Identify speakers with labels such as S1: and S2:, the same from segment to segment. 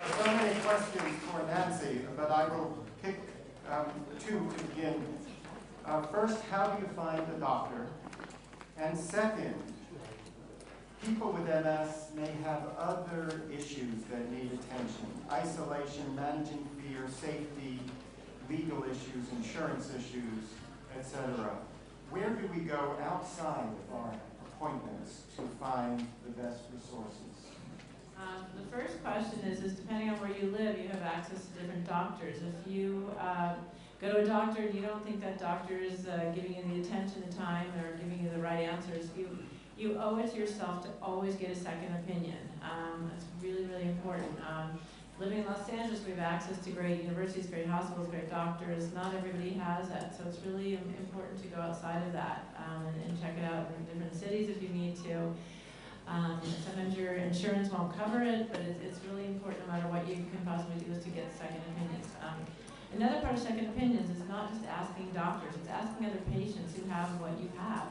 S1: So many questions for Nancy, but I will pick two to begin. First, how do you find a doctor? And second, people with MS may have other issues that need attention. Isolation, managing fear, safety, legal issues, insurance issues, etc. Where do we go outside of our appointments to find the best resources?
S2: The first question is depending on where you live, you have access to different doctors. If you go to a doctor and you don't think that doctor is giving you the attention and time or giving you the right answers, you owe it to yourself to always get a second opinion. That's really, really important. Living in Los Angeles, we have access to great universities, great hospitals, great doctors. Not everybody has that, so it's really important to go outside of that and check it out in different cities if you need to. Sometimes your insurance won't cover it, but it's really important no matter what you can possibly do is to get second opinions. Another part of second opinions is not just asking doctors, it's asking other patients who have what you have.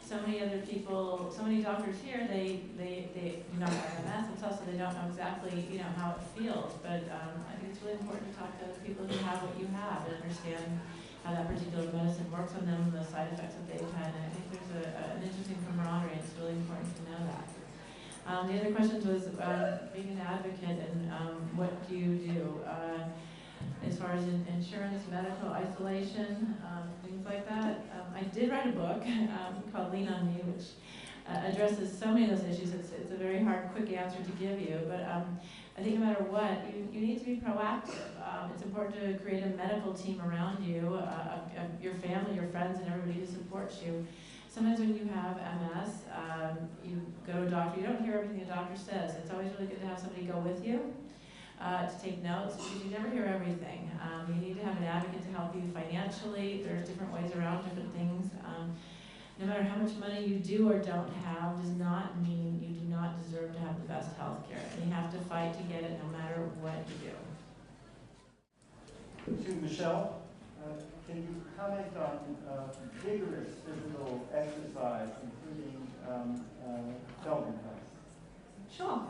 S2: So many other people, so many doctors here, they do not have MS themselves, so they don't know exactly how it feels. But I think it's really important to talk to other people who have what you have and understand how that particular medicine works on them, the side effects that they've had. And I think there's an interesting camaraderie, and it's really important to know that. The other question was being an advocate and what do you do? As far as insurance, medical isolation, things like that. I did write a book called Lean on Me, which addresses so many of those issues. It's a very hard, quick answer to give you, but I think no matter what, you need to be proactive. It's important to create a medical team around you, your family, your friends, and everybody who supports you. Sometimes when you have MS, you go to a doctor, you don't hear everything the doctor says. It's always really good to have somebody go with you to take notes, because you never hear everything. You need to have an advocate to help you financially. There's different ways around different things. No matter how much money you do or don't have does not mean you do not deserve to have the best health care. And you have to fight to get it no matter what you do.
S1: To Michelle, can you comment on vigorous physical exercise, including Feldenkrais?
S3: Sure.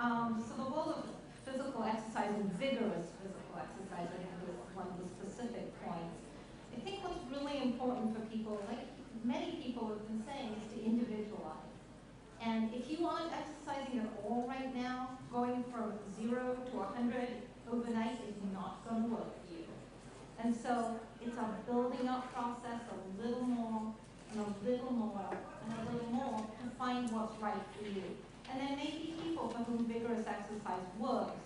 S3: So the role of physical exercise and vigorous physical exercise, I think, was one of the specific points. I think what's really important for people, like many people have been saying, is to individualize. And if you aren't exercising at all right now, going from 0 to 100 overnight is not going to work for you. And so it's a building up process, a little more, and a little more, and a little more to find what's right for you. And there may be people for whom vigorous exercise works,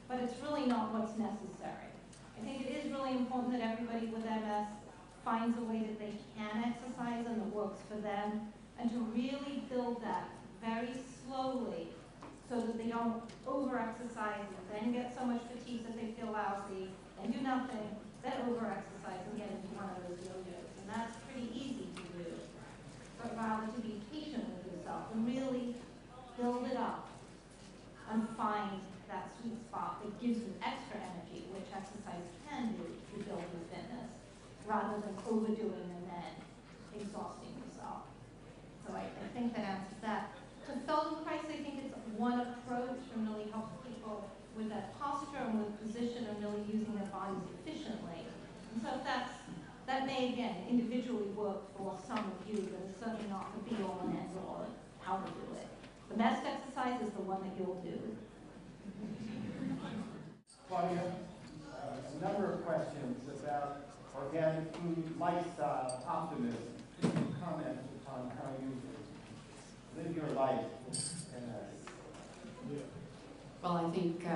S3: but it's really not what's necessary. I think it is really important that everybody with MS finds a way that they can exercise and that works for them, and to really build that very slowly so that they don't over-exercise and then get so much fatigue that they feel lousy and do nothing, then over-exercise and get into one of those yo-yos. And that's pretty easy to do. But rather to be patient with yourself and really build it up and find that sweet spot that gives you extra energy, which exercise can do to build your fitness, rather than overdoing and then exhausting yourself. So I think that answers that. To Feldenkrais, I think it's one approach and really helps people with that posture and with position and really using their bodies efficiently. And so that may, again, individually work for some of you, but it's certainly not the be-all and end-all of how to do it. The best exercise is the one that you'll do.
S1: Claudia, a number of questions about organic food, lifestyle, optimism. Could you comment upon how you live your life with MS?
S4: Well, I think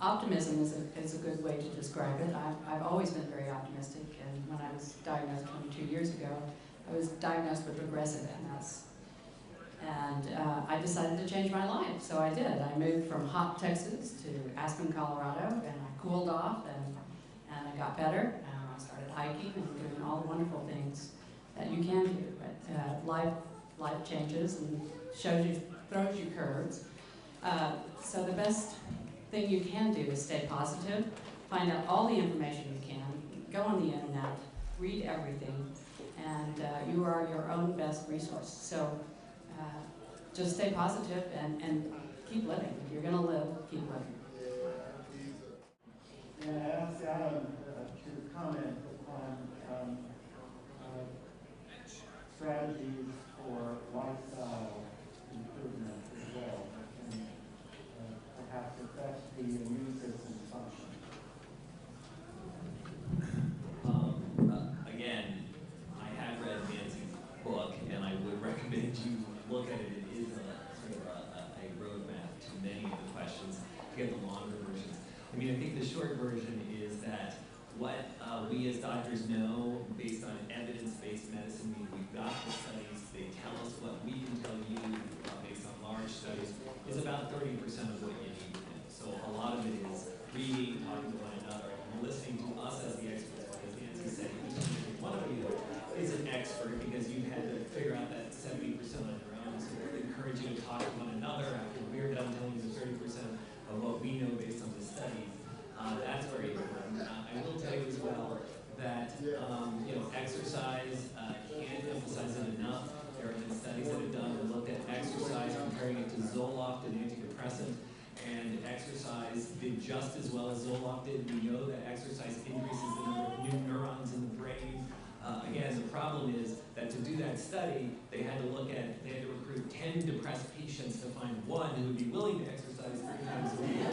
S4: optimism is a good way to describe it. I've always been very optimistic, and when I was diagnosed 22 years ago, I was diagnosed with progressive MS. And I decided to change my life, so I did. I moved from hot Texas to Aspen, Colorado, and I cooled off, and I got better, and I started hiking and doing all the wonderful things that you can do. But life changes and throws you curves. So the best thing you can do is stay positive, find out all the information you can, go on the internet, read everything, and you are your own best resource. So just stay positive and keep living. If you're going to live, keep living.
S1: And I asked Adam to comment upon strategies for lifestyle improvement as well that can perhaps affect the immune system function.
S5: Again, I have read Nancy's book, and I would recommend you look at it. It is sort of a roadmap to many of the questions. To get the longer versions. I mean, I think the short version is that what we as doctors know, based on evidence-based medicine, we've got the studies, they tell us what we can tell you based on large studies, is about 30% of what you need to know. So a lot of it is reading, talking to one another, and listening to us as the experts, because Nancy said each and every one of you is an expert because you had to figure out that 70% on your own. So we encourage you to talk to one another after we're done telling you the 30% of what we know based on the studies. That's very important. I will tell you as well that exercise, can't emphasize it enough. There have been studies that have done and looked at exercise, comparing it to Zoloft, an antidepressant, and exercise did just as well as Zoloft did. We know that exercise increases the number of new neurons in the brain. Again, the problem is that to do that study, they had to recruit 10 depressed patients to find one who would be willing to exercise 3 times a week.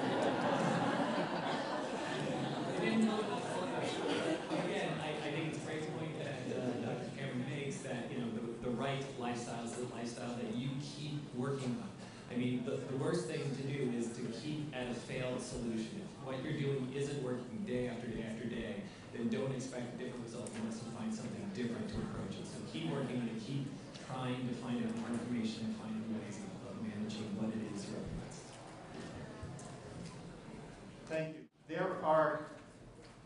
S5: Again, I think it's a great point that Dr. Cameron makes that the right lifestyle is the lifestyle that you keep working on. I mean, the worst thing to do is to keep at a failed solution. If what you're doing isn't working day after day after day, then don't expect a different result unless you find something different to approach it. So keep working on it, keep trying to find out more information and find ways of managing what it is you're up against.
S1: Thank you. There are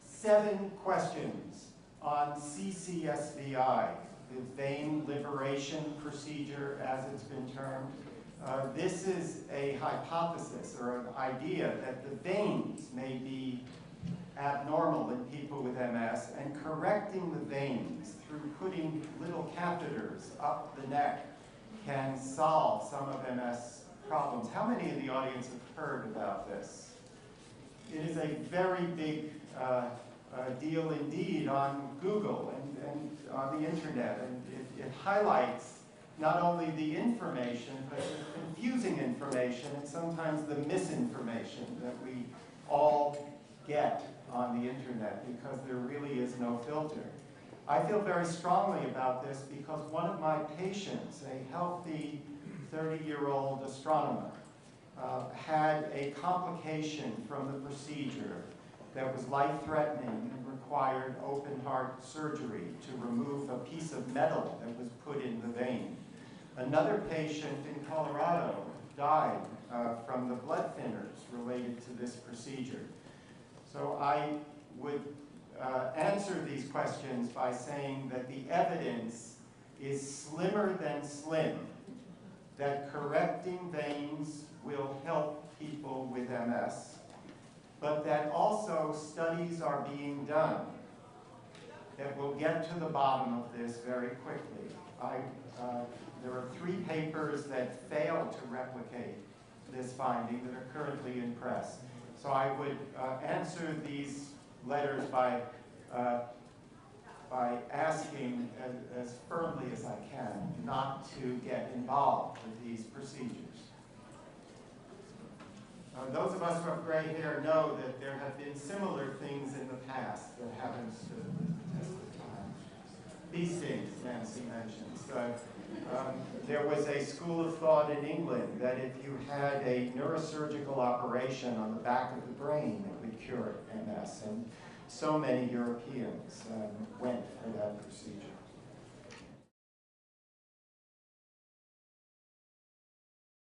S1: 7 questions on CCSVI, the vein liberation procedure as it's been termed. This is a hypothesis or an idea that the veins may be abnormal in people with MS, and correcting the veins through putting little catheters up the neck can solve some of MS problems. How many in the audience have heard about this? It is a very big deal indeed on Google and on the internet, and it highlights not only the information, but the confusing information and sometimes the misinformation that we all get on the internet because there really is no filter. I feel very strongly about this because one of my patients, a healthy 30-year-old astronomer, had a complication from the procedure that was life-threatening and required open-heart surgery to remove a piece of metal that was put in the vein. Another patient in Colorado died from the blood thinners related to this procedure. So I would answer these questions by saying that the evidence is slimmer than slim that correcting veins will help people with MS, but that also studies are being done that will get to the bottom of this very quickly. There are 3 papers that failed to replicate this finding that are currently in press. So I would answer these letters by asking as firmly as I can not to get involved with these procedures. Those of us who have gray hair know that there have been similar things in the past that haven't stood the test of time. Bee stings, Nancy mentions. There was a school of thought in England that if you had a neurosurgical operation on the back of the brain, it would cure MS, and so many Europeans went for that procedure.